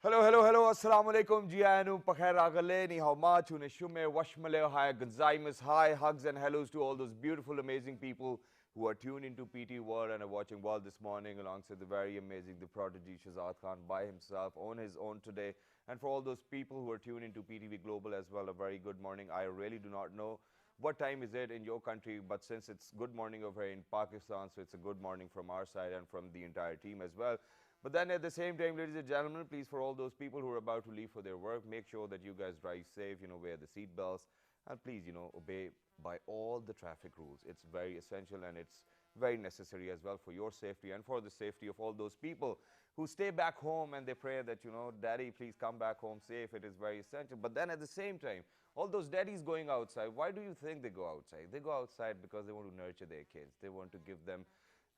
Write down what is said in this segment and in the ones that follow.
Hello, hello, hello. Assalamu alaikum. Jianu, pakhair agale, ni hao ma, chune shume, washmale, hi, gonzaimus, hi, hugs and hellos to all those beautiful, amazing people who are tuned into PT World and are watching World this morning alongside the very amazing, the prodigy Shahzad Khan by himself on his own today. And for all those people who are tuned into PTV Global as well, a very good morning. I really do not know what time is it in your country, but since it's good morning over here in Pakistan, so it's a good morning from our side and from the entire team as well. But then at the same time, ladies and gentlemen, please, for all those people who are about to leave for their work, make sure that you guys drive safe, wear the seat belts, and please, obey by all the traffic rules. It's very essential and it's very necessary as well for your safety and for the safety of all those people who stay back home and they pray that, Daddy, please come back home safe. It is very essential. But then at the same time, all those daddies going outside, why do you think they go outside? They go outside because they want to nurture their kids. They want to give them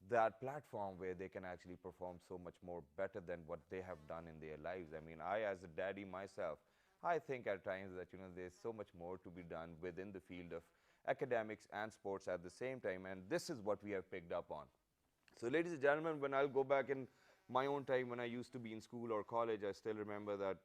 that platform where they can actually perform so much more better than what they have done in their lives. I mean, I as a daddy myself, I think at times that, there's so much more to be done within the field of academics and sports at the same time, and this is what we have picked up on. So ladies and gentlemen, when I'll go back in my own time when I used to be in school or college, I still remember that,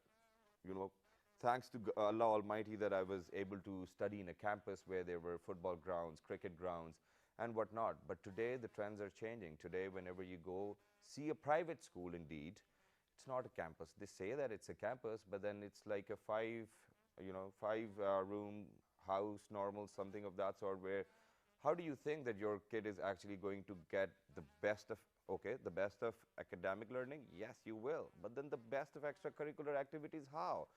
thanks to Allah Almighty that I was able to study in a campus where there were football grounds, cricket grounds, and whatnot. But today the trends are changing. Today, whenever you go see a private school, indeed, it's not a campus. They say that it's a campus, but then it's like a five room house, normal, something of that sort. Where, how do you think that your kid is actually going to get the best of? Okay, the best of academic learning? Yes, you will. But then the best of extracurricular activities, how?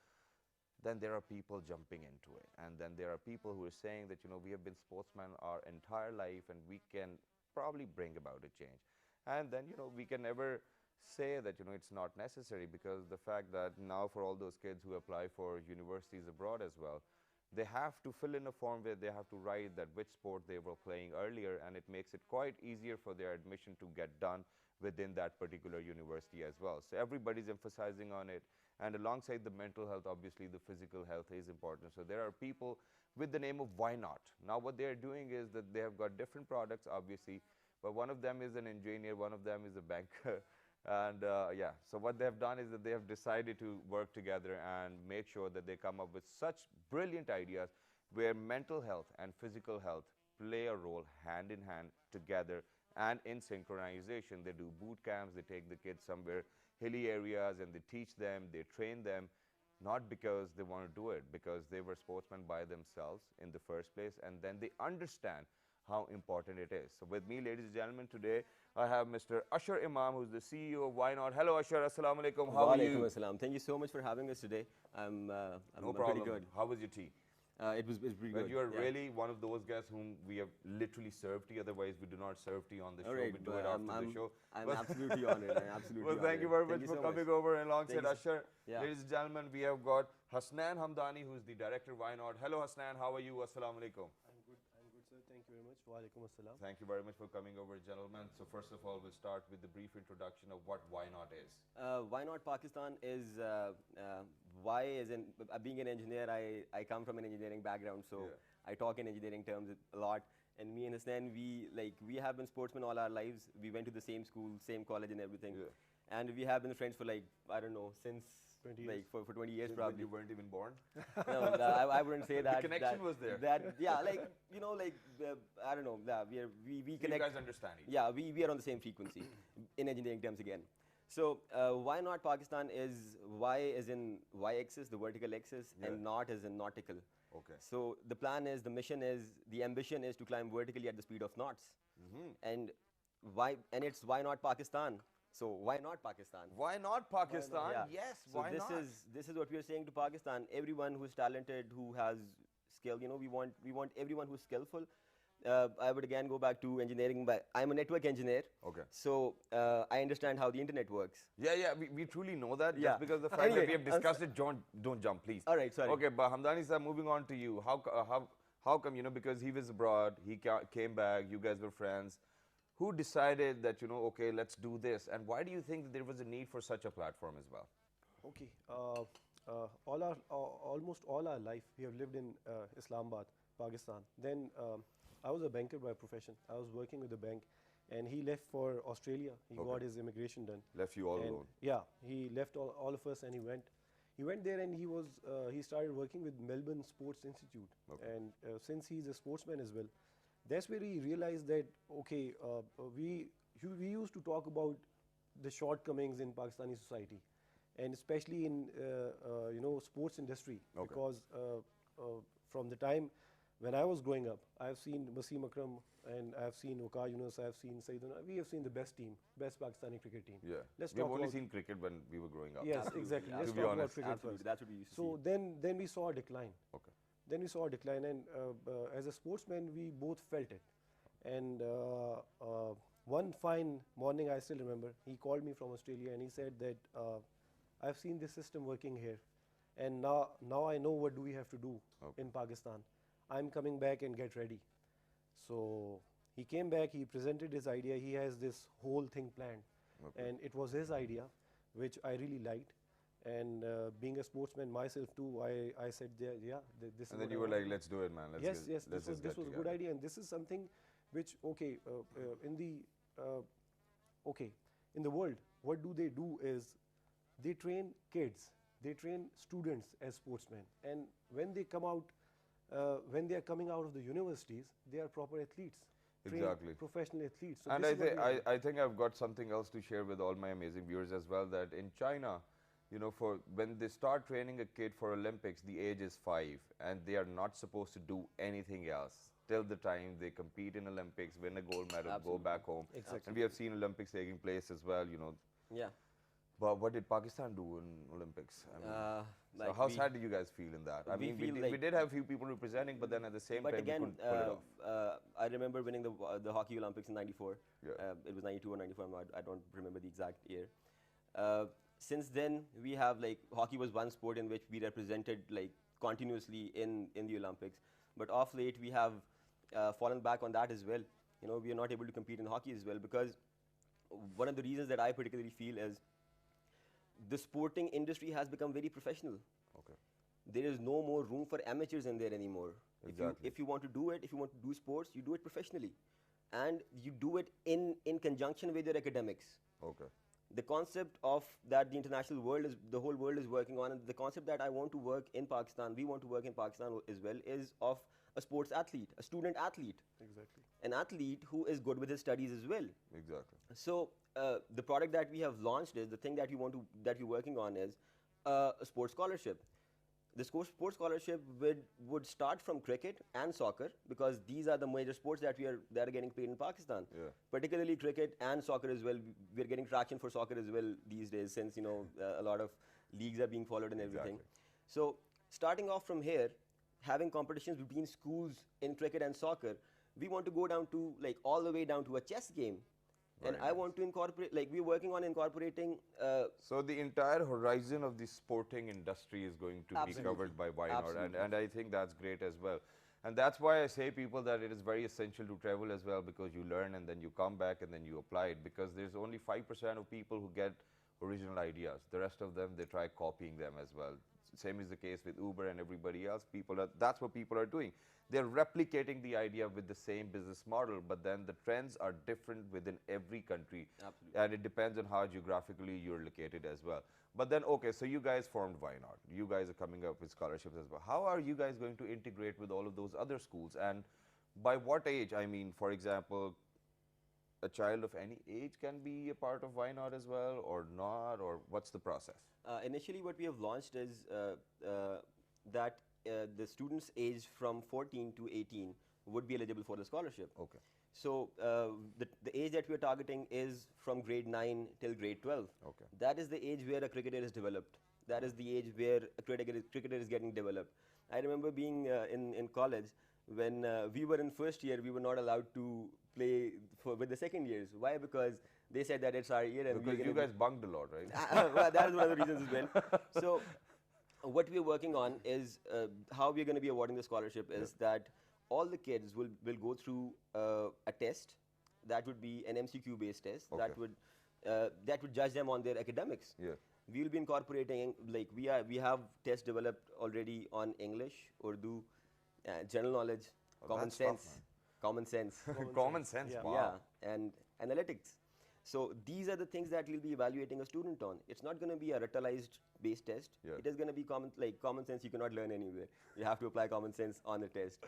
Then there are people jumping into it. And then there are people who are saying that, we have been sportsmen our entire life and we can probably bring about a change. And then, we can never say that, it's not necessary, because the fact that now for all those kids who apply for universities abroad as well, they have to fill in a form where they have to write that which sport they were playing earlier, and it makes it quite easier for their admission to get done within that particular university as well. So everybody's emphasizing on it. And alongside the mental health, obviously the physical health is important. So there are people with the name of YNauT. Now what they are doing is that they have got different products, obviously, but one of them is an engineer, one of them is a banker. And yeah, so what they have done is that they have decided to work together and make sure that they come up with such brilliant ideas where mental health and physical health play a role hand in hand together and in synchronization. They do boot camps, they take the kids somewhere hilly areas and they teach them, they train them, not because they want to do it, because they were sportsmen by themselves in the first place, and then they understand how important it is. So with me, ladies and gentlemen, today I have Mr. Ashar Imam, who's the CEO of YNauT. Hello Ashar, assalamu alaikum, how are you? Assalam. Thank you so much for having us today. I'm no problem. Pretty good. How was your tea? It was pretty good. You are really one of those guys whom we have literally served tea. Otherwise, we do not serve tea on the show. Right, we do it after the show. I'm absolutely honored. I'm absolutely well, thank you very much for coming over alongside Ashar. Yeah. Ladies and gentlemen, we have got Hasnan Hamdani, who's the director of YNauT. Hello, Hasnan. How are you? Assalamu alaikum. I'm good, sir. Thank you very much. Wa alaikum assalam. Thank you very much for coming over, gentlemen. So first of all, we'll start with the brief introduction of what YNauT is. YNauT Pakistan is Y as in being an engineer. I come from an engineering background, so I talk in engineering terms a lot. And me and Hasnan, we have been sportsmen all our lives. We went to the same school, same college, and everything. Yeah. And we have been friends for I don't know, since 20 years. for 20 years Since probably. You weren't even born. No, I wouldn't say that. The connection was there. Yeah, I don't know. We connect. You guys understand each other. Yeah, we are on the same frequency in engineering terms again. So YNauT Pakistan is Y as in Y-axis, the vertical axis, and naught as in nautical. Okay. So the plan is, the mission is, the ambition is to climb vertically at the speed of knots. And it's YNauT Pakistan. So why not Pakistan? Why not Pakistan? Yeah. Yes, so why this not? This is what we are saying to Pakistan. Everyone who's talented, who has skill, we want everyone who's skillful. I would again go back to engineering, but I'm a network engineer. Okay. So I understand how the internet works. Yeah, we truly know that. Just because the fact that we have discussed it, don't jump, please. All right, sorry. Okay, but Hamdani sir, moving on to you. How come, because he was abroad, he came back, you guys were friends. Who decided that, okay, let's do this? And why do you think that there was a need for such a platform as well? Okay. Almost all our life, we have lived in Islamabad, Pakistan. Then I was a banker by profession. I was working with the bank. and he left for Australia. He Okay. got his immigration done. Left you all And alone. yeah, he left all of us and he went. He went there and he started working with Melbourne Sports Institute. Okay. And since he's a sportsman as well, that's where he realized that okay, we used to talk about the shortcomings in Pakistani society, and especially in sports industry, Okay. because from the time when I was growing up, I've seen Wasim Akram and I've seen Waqar Yunus, I've seen Sayyidina. We have seen the best team, best Pakistani cricket team. Yeah. Let's We've talk only about seen cricket when we were growing up. yes, Absolutely, exactly. Let's To be talk about honest. cricket Absolutely, first. that's what we used to So see. then we saw a decline. Okay. Then we saw a decline, and as a sportsman, we both felt it. And one fine morning, I still remember, he called me from Australia and he said that I've seen this system working here, and now I know what do we have to do Okay. in Pakistan. I'm coming back and get ready. So he came back, he presented his idea, he has this whole thing planned. Okay. And it was his idea, which I really liked. And being a sportsman myself too, I said, yeah, this is And then what you I were want like, to do. let's do it, man. Let's Yes, get, yes, let's just this get was a good together. idea, and this is something which, in the world, what do is they train kids, they train students as sportsmen, and when they come out, when they are coming out of the universities, they are proper athletes, trained Exactly. professional athletes. So And this I is what think we want. I think I've got something else to share with all my amazing viewers as well. That in China, you know, for when they start training a kid for Olympics, the age is 5, and they are not supposed to do anything else till the time they compete in Olympics, win a gold medal, go Absolutely. back home. Exactly. And we have seen Olympics taking place as well, you know. Yeah. But what did Pakistan do in Olympics? I mean, so Like how we- sad do you guys feel in that? I we mean, feel we like- did have a few people representing, but then at the same But time, again, we couldn't pull it off. I remember winning the hockey Olympics in '94. Yeah. It was '92 or '94. I don't remember the exact year. Since then, we have like hockey was one sport in which we represented like continuously in the Olympics. But off late, we have fallen back on that as well. You know, we are not able to compete in hockey as well because one of the reasons that I particularly feel is the sporting industry has become very professional. Okay. There is no more room for amateurs in there anymore. Exactly. If you want to do it, if you want to do sports, you do it professionally. And you do it in conjunction with your academics. Okay. The concept of that the international world is, the whole world is working on, and the concept that I want to work in Pakistan, we want to work in Pakistan as well, is of a sports athlete, a student athlete, Exactly. an athlete who is good with his studies as well. Exactly. So the product that we have launched is the thing that we're working on is a sports scholarship. The sports scholarship would start from cricket and soccer because these are the major sports that are getting played in Pakistan. Yeah. Particularly cricket and soccer as well. We're getting traction for soccer as well these days since a lot of leagues are being followed and everything. Exactly. So starting off from here, having competitions between schools in cricket and soccer, we want to go down to like all the way down to a chess game. And Very I nice. want to incorporate, like we're working on incorporating So the entire horizon of the sporting industry is going to Absolutely. be covered by YNauT, Absolutely. and I think that's great as well. And that's why I say people that it is very essential to travel as well, because you learn and then you come back and then you apply it, because there's only 5% of people who get original ideas. The rest of them, they try copying them as well. Same is the case with Uber and everybody else. That's what people are doing. They're replicating the idea with the same business model, but then the trends are different within every country. Absolutely. And it depends on how geographically you're located as well. But then, okay, so you guys formed YNauT. You guys are coming up with scholarships as well. How are you guys going to integrate with all of those other schools? And by what age? I mean, for example, a child of any age can be a part of YNauT as well, or not, or what's the process? Initially, what we have launched is that the students aged from 14 to 18 would be eligible for the scholarship. Okay. So the age that we are targeting is from grade 9 till grade 12. Okay. That is the age where a cricketer is developed. That is the age where a cricketer is getting developed. I remember being in college when we were in first year, we were not allowed to play with the second years. Why? Because they said that it's our year. And Because you guys bunked a lot, right? well, that is one of the reasons as well. So what we're working on is how we're going to be awarding the scholarship is that all the kids will go through a test that would be an MCQ based test Okay. that would judge them on their academics. Yeah. We will be incorporating, like we have tests developed already on English, Urdu, general knowledge, Oh, common that's tough, sense, common sense. Common sense, Yeah. wow. Yeah, and analytics. So these are the things that we'll be evaluating a student on. It's not going to be a ritualized based test. Yeah. It is going to be common sense you cannot learn anywhere. You have to apply common sense on the test.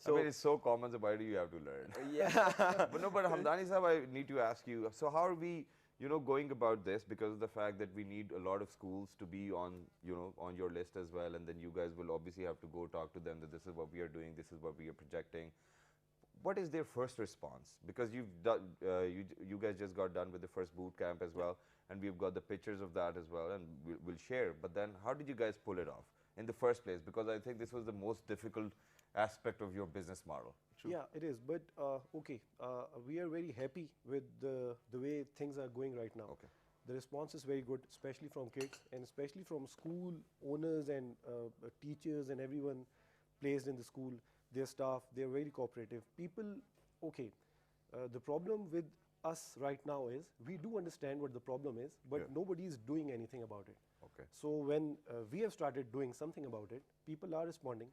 I mean, it's so common, so why do you have to learn? Yeah. but Hamdani sahab, I need to ask you, so how are we, going about this, because of the fact that we need a lot of schools to be on, on your list as well, and then you guys will obviously have to go talk to them that this is what we are doing, this is what we are projecting. What is their first response? Because you've done, you guys just got done with the first boot camp as well, and we've got the pictures of that as well, and we'll share. But then, how did you guys pull it off in the first place? Because I think this was the most difficult aspect of your business model. True. Yeah, it is. But okay, we are very happy with the way things are going right now. Okay. The response is very good, especially from kids and especially from school owners and teachers and everyone placed in the school. Their staff, they're very cooperative. People, okay, the problem with us right now is we do understand what the problem is, but nobody is doing anything about it. Okay. So when we have started doing something about it, people are responding.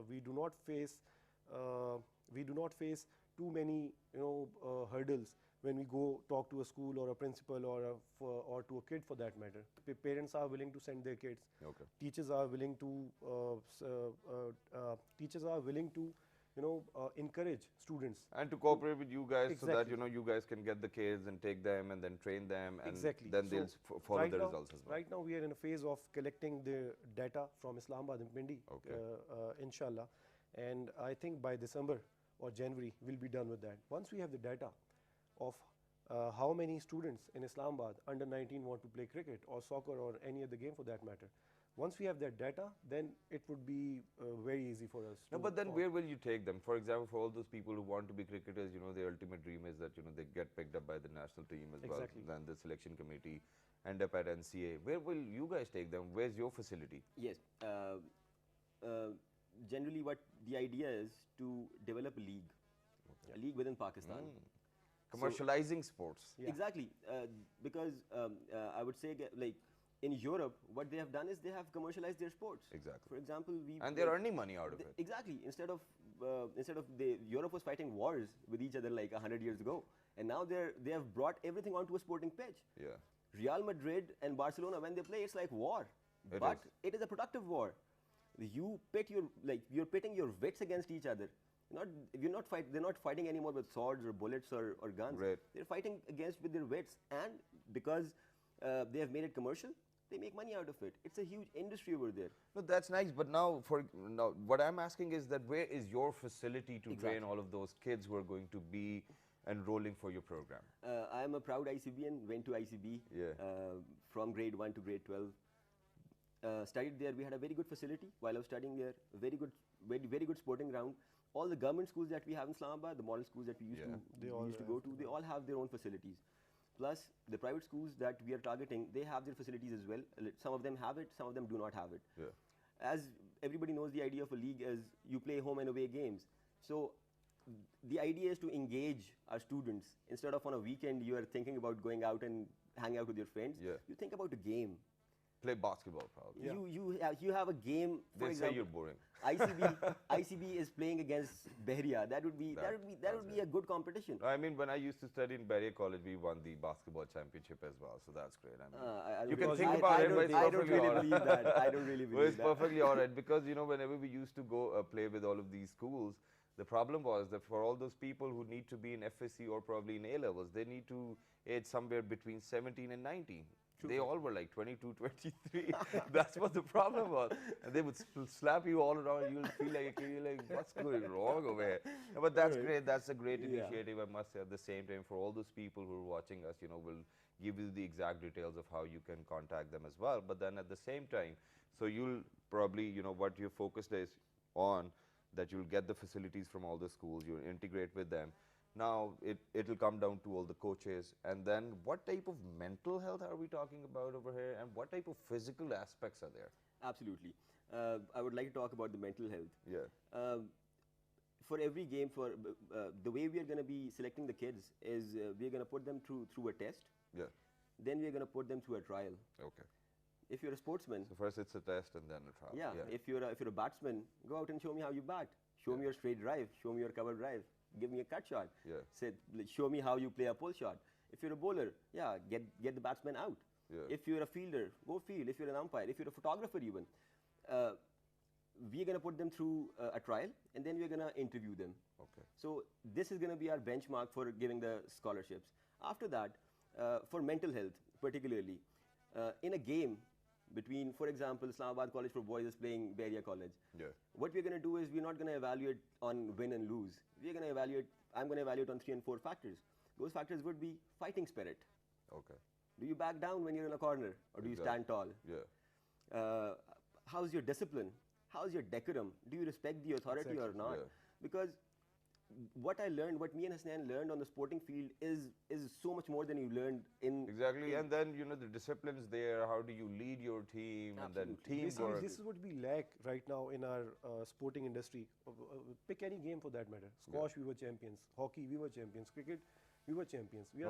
We do not face too many hurdles when we go talk to a school or a principal or to a kid for that matter. Parents are willing to send their kids. Okay. Teachers are willing to encourage students and to cooperate with you guys so that Exactly. you guys can get the kids and take them and then train them, and Exactly. then So they'll follow right the now- results as well. Right now we are in a phase of collecting the data from Islamabad and Pindi, Okay. inshallah, and I think by December or January we'll be done with that. Once we have the data of how many students in Islamabad under 19 want to play cricket or soccer or any other game for that matter, once we have that data, then it would be very easy for us. No, to but then talk. where will you take them? For example, for all those people who want to be cricketers, their ultimate dream is that they get picked up by the national team as Exactly. well. Then the selection committee end up at NCA. Where will you guys take them? Where's your facility? Yes. Generally, what the idea is to develop a league within Pakistan. Commercializing sports. Yeah. Exactly, because I would say like in Europe, what they have done is they have commercialized their sports. Exactly. For example, And they're earning money out of it. Exactly. Instead of Europe was fighting wars with each other like 100 years ago, and now they have brought everything onto a sporting pitch. Yeah. Real Madrid and Barcelona, when they play, it's like war, but it is a productive war. You're pitting your wits against each other. They're not fighting anymore with swords or bullets or guns. Right. They're fighting with their wits, and because they have made it commercial, they make money out of it. It's a huge industry over there. No, that's nice. But now, what I'm asking is that where is your facility to train all of those kids who are going to be enrolling for your program? I am a proud ICBN, went to ICB from grade 1 to grade 12. Studied there. We had a very good facility while I was studying there. Very good sporting ground. All the government schools that we have in Islamabad, the model schools that we used to go to, they all have their own facilities. Plus, the private schools that we are targeting, they have their facilities as well. Some of them have it, some of them do not have it. Yeah. As everybody knows, the idea of a league is you play home and away games. So the idea is to engage our students. Instead of on a weekend, you are thinking about going out and hang out with your friends. Yeah. You think about a game. Play basketball, probably. Yeah. You have a game. For They example, say you're boring. ICB is playing against Behria. That would be a good competition. I mean, when I used to study in Bahria College, we won the basketball championship as well, so that's great. I mean, you can think about it, but it's I don't perfectly really all right. believe that. I don't really Well, believe it's that. perfectly all right, because whenever we used to go play with all of these schools, the problem was that for all those people who need to be in FSC or probably in A levels, they need to age somewhere between 17 and 19. They all were like 22, 23. That's what the problem was. And they would slap you all around. You'll feel like, what's going wrong over here? But that's great. That's a great initiative, I must say. At the same time, for all those people who are watching us, we'll give you the exact details of how you can contact them as well. But then at the same time, so you'll probably, what your focus is on, that you'll get the facilities from all the schools, you'll integrate with them. Now, it'll come down to all the coaches, and then what type of mental health are we talking about over here, and what type of physical aspects are there? Absolutely. I would like to talk about the mental health. Yeah. For every game, the way we are going to be selecting the kids is we are going to put them through a test. Yeah. Then we are going to put them through a trial. Okay. If you're a sportsman, So first it's a test and then a trial. if you're a batsman, go out and show me how you bat. Show me your straight drive. Show me your cover drive. give me a cut shot. Yeah. Say, show me how you play a pull shot. If you're a bowler, yeah, get the batsman out. Yeah. If you're a fielder, go field. If you're an umpire, if you're a photographer even, uh, we're going to put them through a trial, and then we're going to interview them. Okay. So this is going to be our benchmark for giving the scholarships. After that, for mental health particularly, in a game between, for example, Islamabad College for Boys is playing Beria College. Yeah. What we're going to do is we're not going to evaluate on win and lose. We're going to evaluate, I'm going to evaluate on 3 and 4 factors. Those factors would be fighting spirit. Okay. Do you back down when you're in a corner, or do you stand tall? Yeah. How's your discipline? How's your decorum? Do you respect the authority or not? Yeah. Because what I learned, what me and Hasnan learned on the sporting field is so much more than you learned in... Exactly, and then, you know, the discipline's there, how do you lead your team, and then teamwork. This is what we lack right now in our sporting industry. Pick any game for that matter. Squash, we were champions. Hockey, we were champions. Cricket, we were champions. We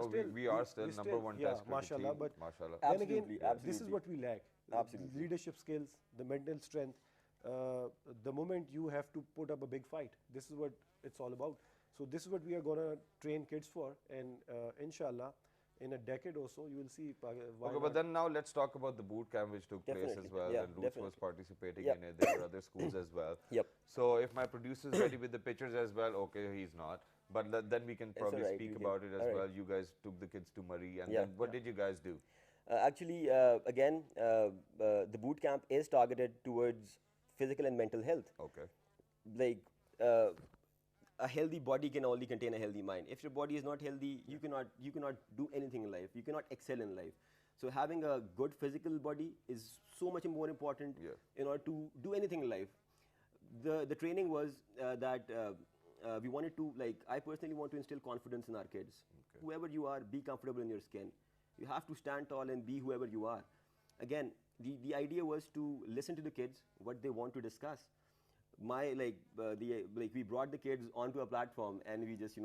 are still number one yeah, test cricket mashallah, team. but Mashallah. then again, Absolutely, this is what we lack. Absolutely. Leadership skills, the mental strength. The moment you have to put up a big fight, this is what it's all about. So this is what we are going to train kids for, and inshallah, in a decade or so, you will see. Okay, but then now let's talk about the boot camp which took place as well, Yeah, and Roots was definitely. participating Yep. in it. There were other schools as well. Yep. So if my producer's ready with the pictures as well, okay, he's not. But then we can probably alright, speak we can. about it as Alright. well. You guys took the kids to Murray, and Yeah, then what did you guys do? Actually, again, the boot camp is targeted towards physical and mental health. Okay. Like, a healthy body can only contain a healthy mind. If your body is not healthy, you cannot do anything in life. You cannot excel in life. So having a good physical body is so much more important in order to do anything in life. The training was that we wanted to, like, I personally want to instill confidence in our kids. Okay. Whoever you are, be comfortable in your skin. You have to stand tall and be whoever you are. Again, the idea was to listen to the kids, what they want to discuss. We brought the kids onto a platform and we just,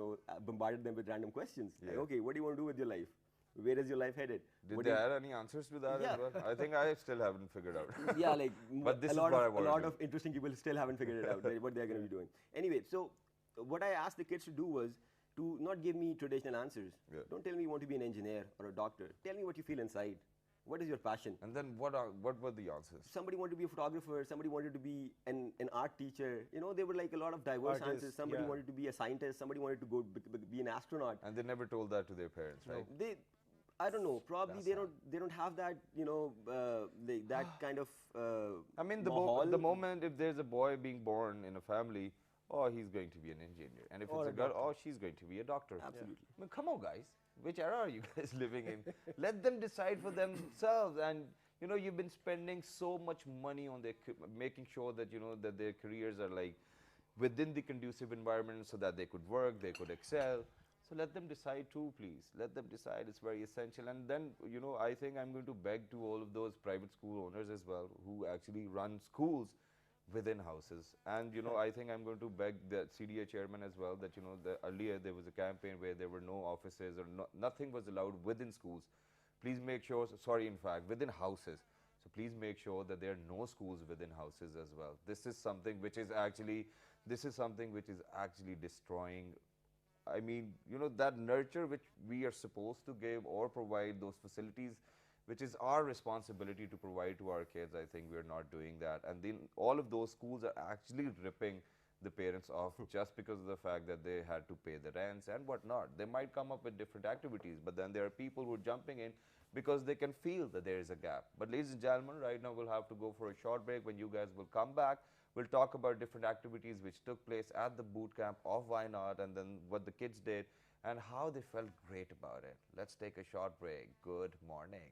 bombarded them with random questions. Like, Yeah. okay, what do you want to do with your life? Where is your life headed? Did What they do you- have any answers to that Yeah. as well? I think I still haven't figured out. yeah, like But this a is lot what I of wanna a lot do. of interesting people still haven't figured it out what they're going to be doing. Anyway, so what I asked the kids to do was to not give me traditional answers. Yeah. Don't tell me you want to be an engineer or a doctor. Tell me what you feel inside. What is your passion? And then what were the answers? Somebody wanted to be a photographer. Somebody wanted to be an art teacher. There were like a lot of diverse Artist, answers. Somebody yeah. wanted to be a scientist. Somebody wanted to go be an astronaut. And they never told that to their parents, right? I don't know. Probably they don't have that that kind of. I mean, mahal. the moment if there's a boy being born in a family, oh, he's going to be an engineer. And if Or it's a a girl, doctor. oh, she's going to be a doctor. Absolutely. I mean, come on, guys. Which era are you guys living in? Let them decide for themselves. And, you've been spending so much money on making sure that, that their careers are like within the conducive environment so that they could work, they could excel. So let them decide too, please. Let them decide. It's very essential. And then, I think I'm going to beg to all of those private school owners as well who actually run schools within houses. And, I think I'm going to beg the CDA chairman as well that, earlier there was a campaign where there were no offices or nothing was allowed within schools. Please make sure, sorry, in fact, within houses. So please make sure that there are no schools within houses as well. This is something which is actually destroying, I mean, that nurture which we are supposed to give or provide those facilities, which is our responsibility to provide to our kids. I think we're not doing that. And then all of those schools are actually ripping the parents off just because of the fact that they had to pay the rents and whatnot. They might come up with different activities, but then there are people who are jumping in because they can feel that there is a gap. But ladies and gentlemen, right now we'll have to go for a short break. When you guys will come back, we'll talk about different activities which took place at the boot camp of YNauT, and then what the kids did and how they felt great about it. Let's take a short break. Good morning.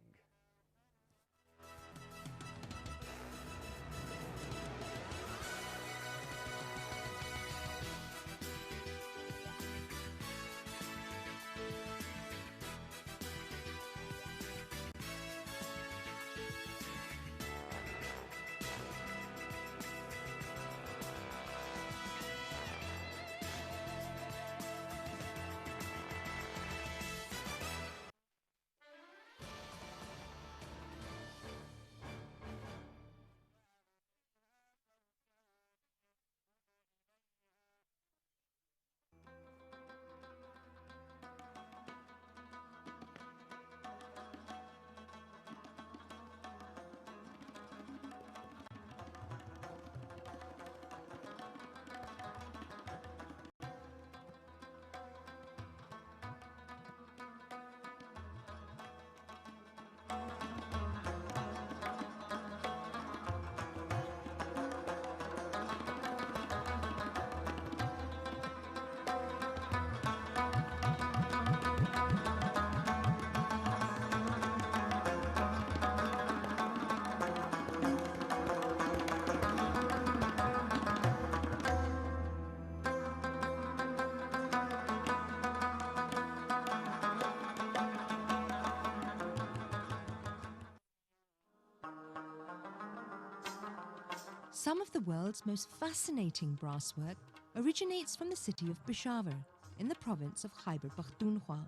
Some of the world's most fascinating brasswork originates from the city of Peshawar in the province of Khyber Pakhtunkhwa.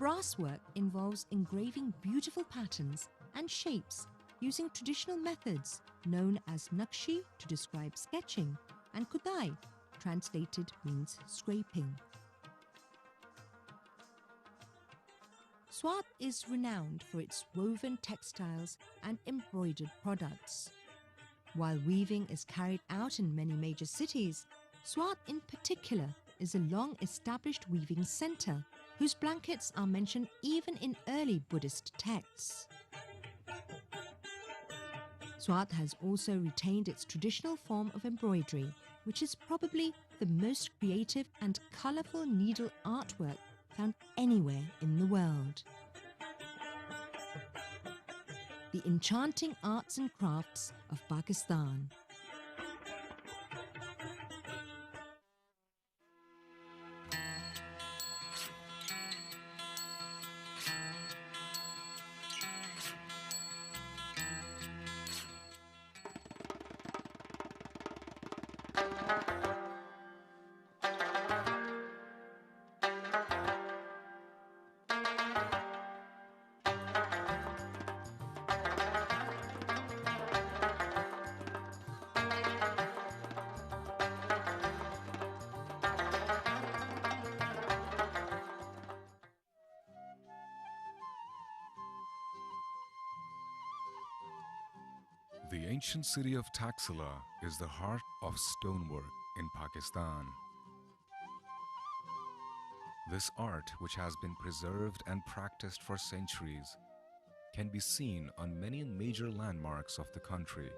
Brasswork involves engraving beautiful patterns and shapes using traditional methods known as nakshi to describe sketching and kudai, translated means scraping. YNauT is renowned for its woven textiles and embroidered products. While weaving is carried out in many major cities, YNauT in particular is a long-established weaving center whose blankets are mentioned even in early Buddhist texts. YNauT has also retained its traditional form of embroidery, which is probably the most creative and colorful needle artwork found anywhere in the world. The enchanting arts and crafts of Pakistan. The ancient city of Taxila is the heart of stonework in Pakistan. This art, which has been preserved and practiced for centuries, can be seen on many major landmarks of the country.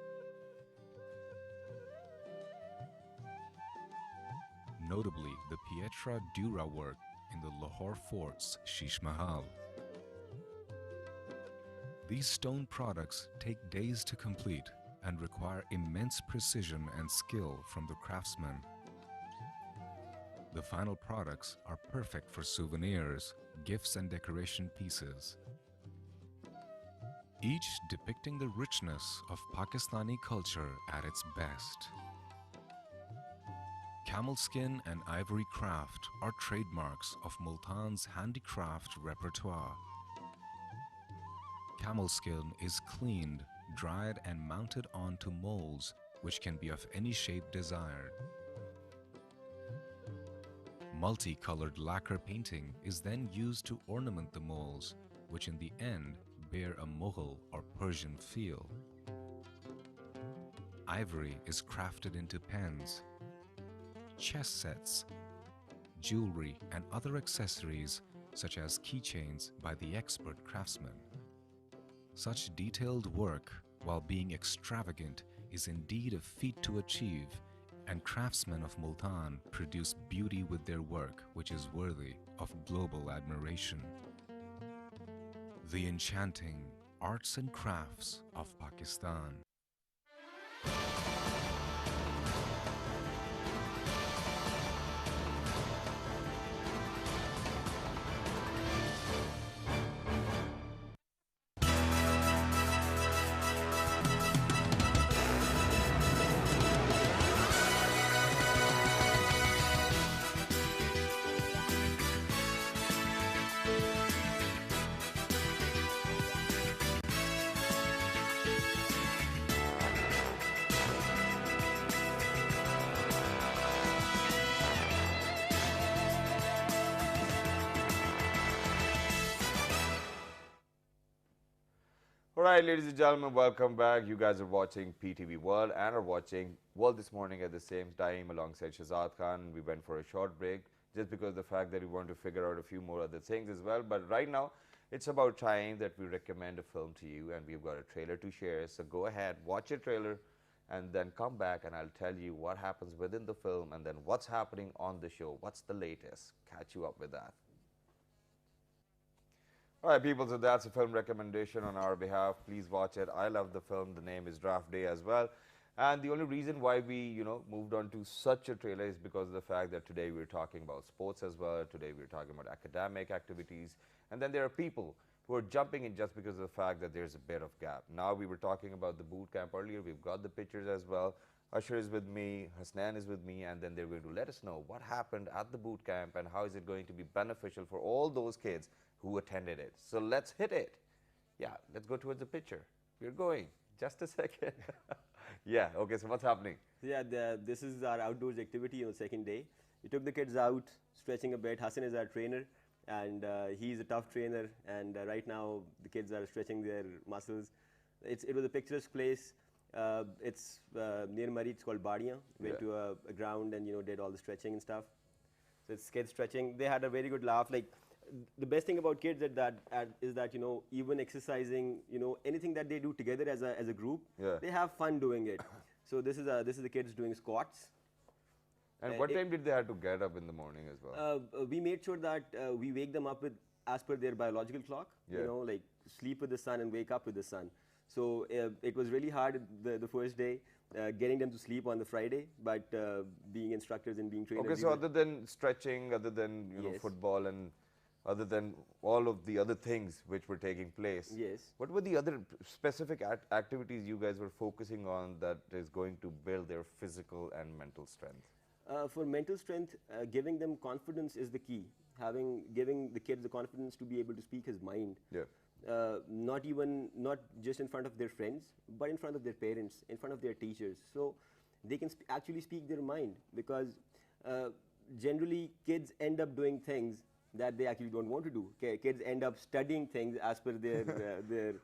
Notably, the Pietra Dura work in the Lahore Fort's Sheesh Mahal. These stone products take days to complete and require immense precision and skill from the craftsmen. The final products are perfect for souvenirs, gifts and decoration pieces, each depicting the richness of Pakistani culture at its best. Camel skin and ivory craft are trademarks of Multan's handicraft repertoire. Camel skin is cleaned, dried and mounted onto molds which can be of any shape desired. Multicolored lacquer painting is then used to ornament the molds, which in the end bear a Mughal or Persian feel. Ivory is crafted into pens, chess sets, jewelry and other accessories such as keychains by the expert craftsmen. Such detailed work, while being extravagant, is indeed a feat to achieve, and craftsmen of Multan produce beauty with their work which is worthy of global admiration. The enchanting arts and crafts of Pakistan. All right, ladies and gentlemen, welcome back. You guys are watching PTV World and are watching World This Morning at the same time alongside Shahzad Khan. We went for a short break just because of the fact that we want to figure out a few more other things as well. But right now, it's about time that we recommend a film to you, and we've got a trailer to share. So go ahead, watch your trailer, and then come back and I'll tell you what happens within the film and then what's happening on the show. What's the latest? Catch you up with that. All right, people, so that's a film recommendation on our behalf. Please watch it. I love the film. The name is Draft Day as well. And the only reason why we, moved on to such a trailer is because of the fact that today we're talking about sports as well. Today we're talking about academic activities. And then there are people who are jumping in just because of the fact that there's a bit of gap. Now, we were talking about the boot camp earlier. We've got the pictures as well. Usher is with me, Hasnan is with me, and then they're going to let us know what happened at the boot camp and how is it going to be beneficial for all those kids who attended it. So let's hit it. Yeah, let's go towards the picture. We're going. Just a second. Yeah, okay, so what's happening? Yeah, this is our outdoors activity on the second day. We took the kids out, stretching a bit. Hassan is our trainer, and he's a tough trainer, and right now the kids are stretching their muscles. It was a picturesque place. It's near Murray. It's called Badiyan. Went to a ground and did all the stretching and stuff. So it's kids stretching. They had a very good laugh. Like the best thing about kids is that even exercising, anything that they do together as a group, they have fun doing it. So this is the kids doing squats. And what time did they have to get up in the morning as well? We made sure that we wake them up as per their biological clock. Like sleep with the sun and wake up with the sun. So it was really hard the first day, getting them to sleep on the Friday, but being instructors and being trainers. Okay, so other than stretching, other than football, and other than all of the other things which were taking place, what were the other specific activities you guys were focusing on that is going to build their physical and mental strength? For mental strength, giving them confidence is the key. Giving the kids the confidence to be able to speak his mind. Not just in front of their friends, but in front of their parents, in front of their teachers. So they can actually speak their mind, because generally kids end up doing things that they actually don't want to do. Kids end up studying things as per their parents.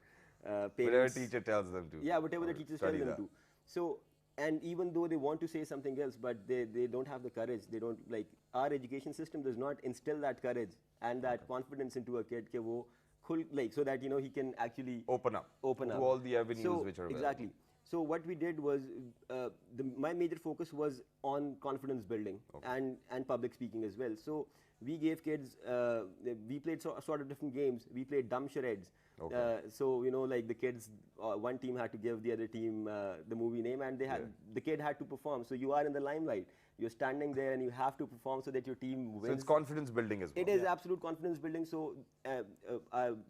Whatever teacher tells them to. Yeah, whatever the teachers tell them to. So, and even though they want to say something else, but they don't have the courage. They don't, like, our education system does not instill that courage and that confidence into a kid so that he can actually open up to all the avenues which are available. Exactly. So what we did was, my major focus was on confidence building and public speaking as well. So we gave kids, we played sort of different games. We played dumb charades. So like the kids, one team had to give the other team the movie name, and the kid had to perform. So you are in the limelight. You're standing there and you have to perform so that your team wins. So it's confidence building as well. It is absolute confidence building. So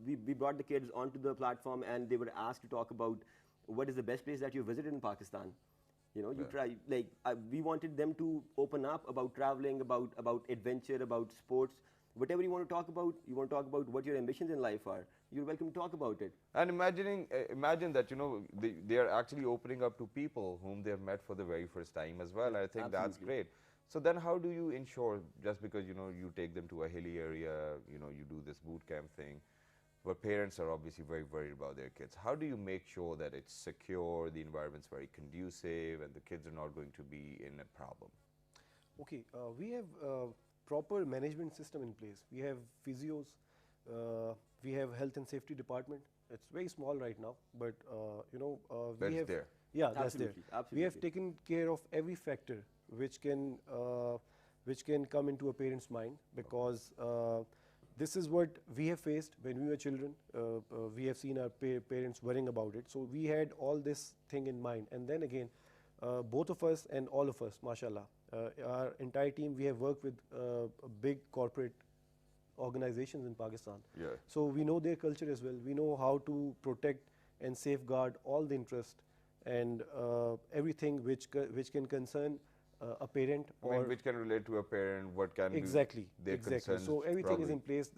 we brought the kids onto the platform, and they were asked to talk about what is the best place that you visited in Pakistan. You try, like, we wanted them to open up about traveling, about adventure, about sports. Whatever you want to talk about, what your ambitions in life are, you're welcome to talk about it. And imagine that, they are actually opening up to people whom they have met for the very first time as well. I think that's great. So then how do you ensure, just because, you take them to a hilly area, you do this boot camp thing, but parents are obviously very worried about their kids. How do you make sure that it's secure, the environment's very conducive, and the kids are not going to be in a problem? Okay, we have proper management system in place. We have physios, we have health and safety department. It's very small right now, but we have there. Yeah, that's absolutely, there. Absolutely. We have taken care of every factor which can come into a parent's mind, because this is what we have faced when we were children. We have seen our parents worrying about it. So we had all this thing in mind. And then again, both of us and all of us, mashallah, our entire team, we have worked with big corporate organizations in Pakistan. So we know their culture as well. We know how to protect and safeguard all the interest and everything which can concern a parent, or which can relate to a parent, what can exactly. concerns. So everything probably is in place.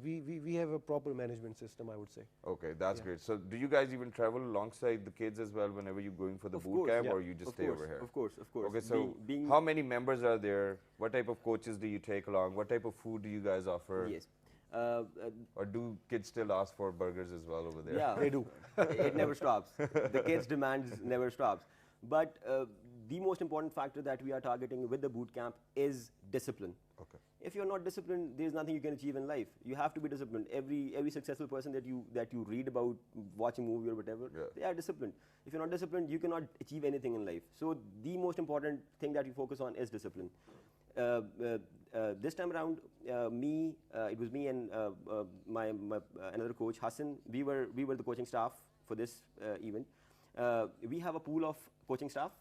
We have a proper management system, I would say. Okay, that's great. So do you guys even travel alongside the kids as well whenever you're going for the boot camp, or you just stay over here? Of course. Okay, so how many members are there? What type of coaches do you take along? What type of food do you guys offer? Yes. Or do kids still ask for burgers as well over there? Yeah, They do. It never stops. The kids' demands never stops. But the most important factor that we are targeting with the boot camp is discipline. Okay. If you're not disciplined, there's nothing you can achieve in life. You have to be disciplined. Every successful person that you read about, watch a movie or whatever, they are disciplined. If you're not disciplined, you cannot achieve anything in life. So the most important thing that you focus on is discipline. This time around, it was me and my another coach, Hassan. We were the coaching staff for this event. We have a pool of coaching staff,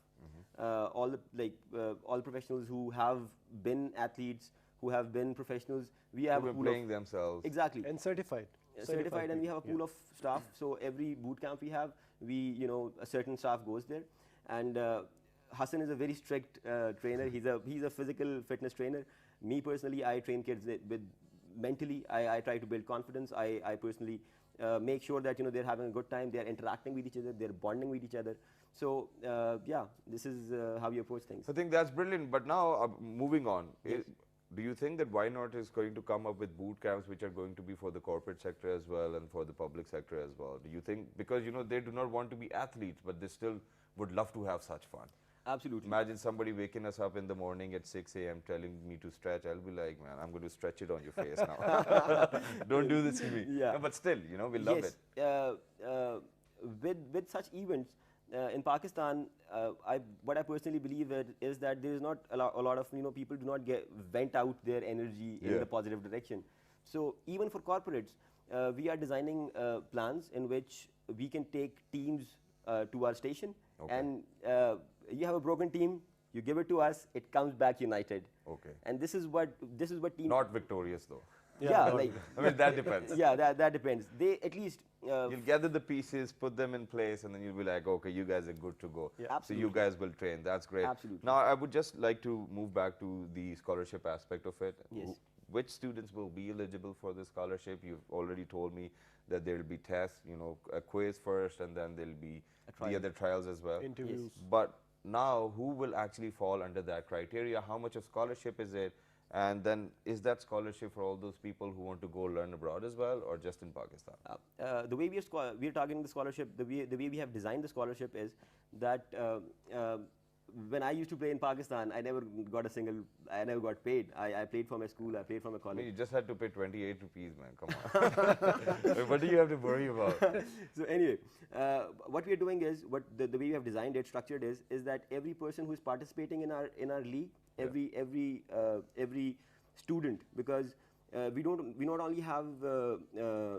all the professionals who have been athletes, who have been professionals. We have Who a are pool playing themselves. exactly And certified. certified, and we have a pool of staff. So every boot camp we have, a certain staff goes there, and Hassan is a very strict trainer. He's a physical fitness trainer. Me personally, I train kids with mentally. I try to build confidence. I personally make sure that they're having a good time. They're interacting with each other. They're bonding with each other. So yeah, this is how you approach things. I think that's brilliant. But now, moving on, do you think that YNauT is going to come up with boot camps which are going to be for the corporate sector as well and for the public sector as well? Do you think, because they do not want to be athletes, but they still would love to have such fun? Absolutely. Imagine somebody waking us up in the morning at 6 a.m. telling me to stretch. I'll be like, man, I'm going to stretch it on your face now. Don't do this to me. Yeah. No, but still, we love it. With such events in Pakistan, what I personally believe is that there is not a lot of people do not vent out their energy in the positive direction. So even for corporates, we are designing plans in which we can take teams to our station, and you have a broken team, you give it to us, it comes back united. Okay. And this is what team. Not victorious though. Yeah, I mean, that depends. Yeah, that depends. They at least. You'll gather the pieces, put them in place, and then you'll be like, okay, you guys are good to go. Yeah. So Absolutely. you guys will train. That's great. Absolutely. Now, I would just like to move back to the scholarship aspect of it. Yes. Which students will be eligible for the scholarship? You've already told me that there will be tests, a quiz first, and then there'll be the other trials as well. Interviews. Yes. But now, who will actually fall under that criteria? How much of scholarship is it? And then, is that scholarship for all those people who want to go learn abroad as well, or just in Pakistan? The way we are targeting the scholarship, the way we have designed the scholarship is that when I used to play in Pakistan, I never got paid. I played for my school, I played for my I college. mean, you just had to pay 28 rupees, man. Come on. What do you have to worry about? So anyway, what we are doing is, the way we have designed it, structured is that every person who is participating in our league, every student, because we not only have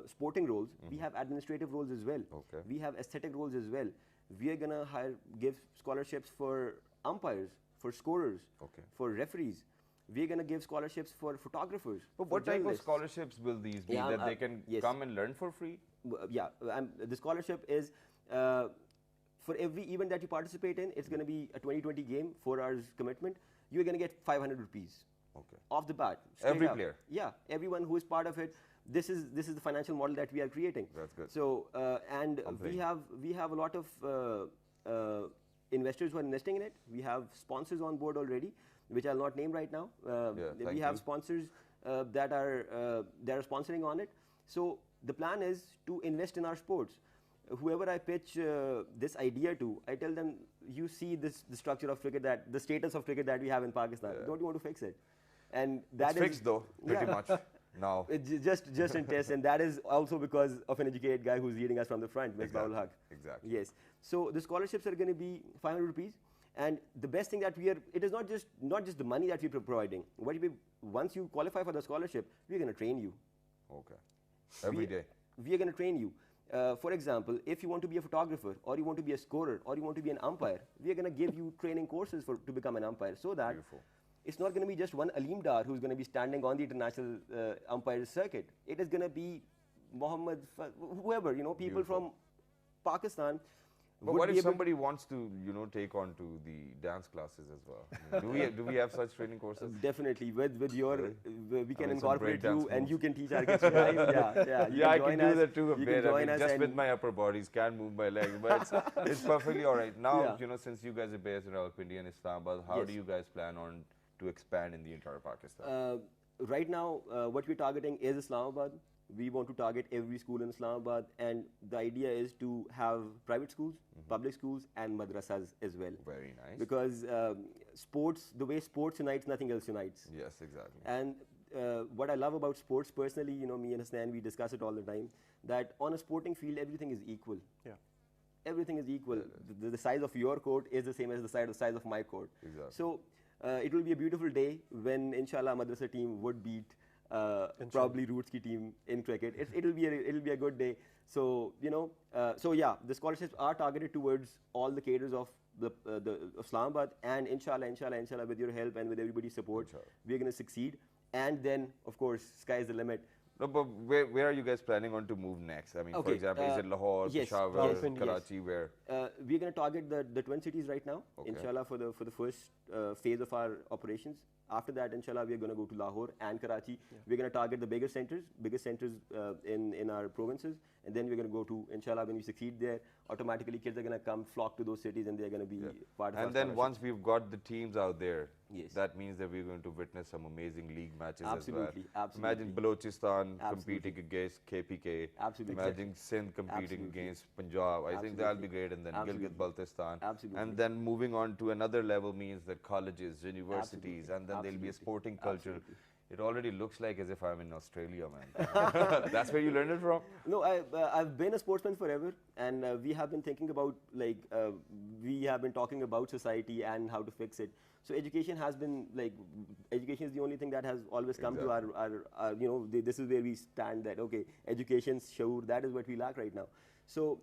sporting roles, we have administrative roles as well. Okay. We have aesthetic roles as well. We are gonna give scholarships for umpires, for scorers, for referees. We are gonna give scholarships for photographers. But what for type of journalists. scholarships will these be? That they can yes. come and learn for free? Yeah, the scholarship is for every event that you participate in, it's going to be a 20-20 game, 4 hours commitment. You're going to get 500 rupees off the bat. Every up. player? Yeah, everyone who is part of it. This is the financial model that we are creating. That's good. So and we have a lot of investors who are investing in it. We have sponsors on board already, which I'll not name right now. We have sponsors that are sponsoring on it. So the plan is to invest in our sports. Whoever I pitch this idea to, I tell them, you see the structure of cricket, the status of cricket that we have in Pakistan. Don't you want to fix it? And that it's fixed though, pretty much now. It's just in test, and that is also because of an educated guy who's leading us from the front, Ms. Baul Haq. Exactly. Yes. So the scholarships are going to be 500 rupees, and the best thing that it is not just the money that we're providing. Once you qualify for the scholarship, we're going to train you. Okay. Every day. We are going to train you. For example, if you want to be a photographer, or you want to be a scorer, or you want to be an umpire, we are going to give you training courses to become an umpire, so that it's not going to be just one Aleem Dar who's going to be standing on the international umpire circuit. It is going to be Mohammed, whoever, people from Pakistan. But what if somebody wants to, take on to the dance classes as well? Do we have such training courses? Definitely. With your, we can some incorporate breakdance you, and moves. you can teach our kids to dive. Yeah, I can do that too a you bit. Can join us just with my upper bodies, can't move my legs, but it's perfectly all right. Now, since you guys are based in Rawalpindi and Islamabad, how do you guys plan on to expand in the entire Pakistan? Right now, what we're targeting is Islamabad. We want to target every school in Islamabad, and the idea is to have private schools, public schools, and madrasas as well. Very nice. Because sports, the way sports unites, nothing else unites. Yes, exactly. And what I love about sports personally, you know, me and Hasnan, we discuss it all the time, that on a sporting field, everything is equal. Yeah. Everything is equal. The size of your court is the same as the size of my court. Exactly. So it will be a beautiful day when, inshallah, Madrasa team would beat probably Roots ki team in cricket. It'll be a good day. So you know, so yeah, the scholarships are targeted towards all the cadres of the Islamabad, and inshallah, with your help and with everybody's support, we're going to succeed. And then, of course, sky is the limit. No, but where are you guys planning on to move next? I mean, for Okay, example, is it Lahore, yes, Peshawar, yes, Karachi, where? We're going to target the twin cities right now, Okay. inshallah, for the first phase of our operations. After that, inshallah, we're going to go to Lahore and Karachi. We're going to target the biggest centers in our provinces, and then we're going to go to, inshallah, when we succeed there, automatically kids are going to come flock to those cities, and they're going to be part of our And then scholarships. once we've got the teams out there, Yes. that means that we're going to witness some amazing league matches Absolutely, as well. absolutely. Imagine Balochistan Absolutely. competing against KPK. Absolutely. Imagine Sindh competing Absolutely. against Punjab. I think that'll be Absolutely. great. And then Absolutely. Gilgit-Baltistan. Absolutely. And then moving on to another level means that colleges, universities, Absolutely. and then there'll be a Absolutely. sporting culture. Absolutely. It already looks like as if I'm in Australia, man. That's where you learned it from? No, I've been a sportsman forever, and we have been thinking about, like, we have been talking about society and how to fix it. So education has been, like, education is the only thing that has always come to our you know, this is where we stand, that, okay, education, sure, that is what we lack right now. So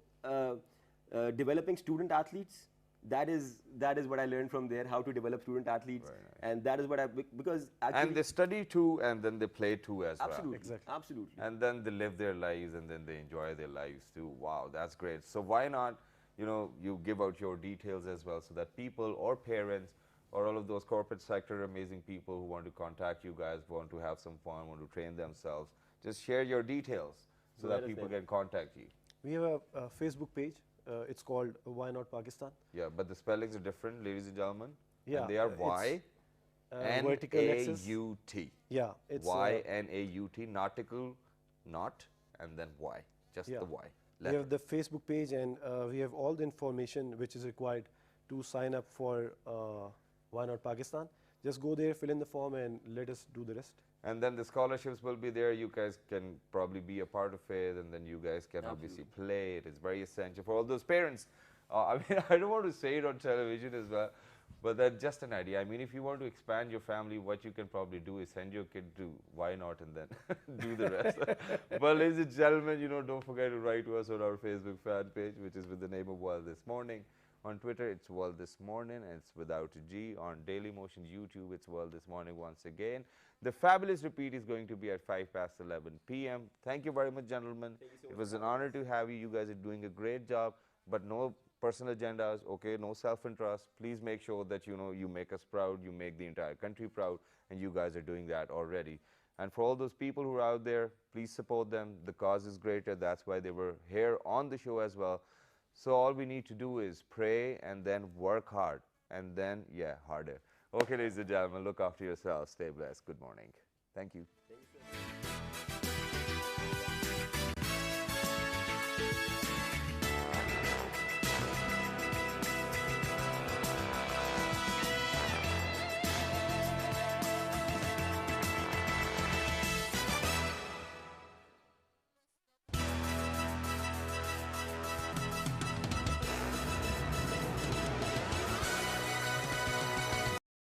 developing student athletes, that is what I learned from there, how to develop student athletes. Very nice. And that is what because actually... And they study too, and then they play too as well. Absolutely, Exactly. absolutely. And then they live their lives, and then they enjoy their lives too. Wow, that's great. So why not, you know, you give out your details as well, so that people or parents or all of those corporate sector amazing people who want to contact you guys, want to have some fun, want to train themselves, just share your details so that people can contact you. We have a Facebook page. It's called YNauT Pakistan. Yeah, but the spellings are different, ladies and gentlemen. Yeah, And they are vertical axis. Y-N-A-U-T. Yeah, it's Y-N-A-U-T, nautical, not, and then Y, just Yeah. the Y. we have the Facebook page, and we have all the information which is required to sign up for YNauT Pakistan. Just go there, fill in the form, and let us do the rest. And then the scholarships will be there. You guys can probably be a part of it, and then you guys can obviously play. It is very essential for all those parents. I mean, I don't want to say it on television as well, but that's just an idea. I mean, if you want to expand your family, what you can probably do is send your kid to YNauT and then do the rest. But ladies and gentlemen, you know, don't forget to write to us on our Facebook fan page, which is with the name of World This Morning. On Twitter, it's World This Morning, and it's without a G. On Daily Motion YouTube, it's World This Morning once again. The fabulous repeat is going to be at 11 p.m. Thank you very much, gentlemen. It was an honor to have you. You guys are doing a great job, but no personal agendas, okay, no self-interest. Please make sure that, you know, you make us proud, you make the entire country proud, and you guys are doing that already. And for all those people who are out there, please support them. The cause is greater. That's why they were here on the show as well. So all we need to do is pray and then work hard, and then, yeah, harder. Okay, ladies and gentlemen, look after yourselves. Stay blessed. Good morning. Thank you. Thank you, sir.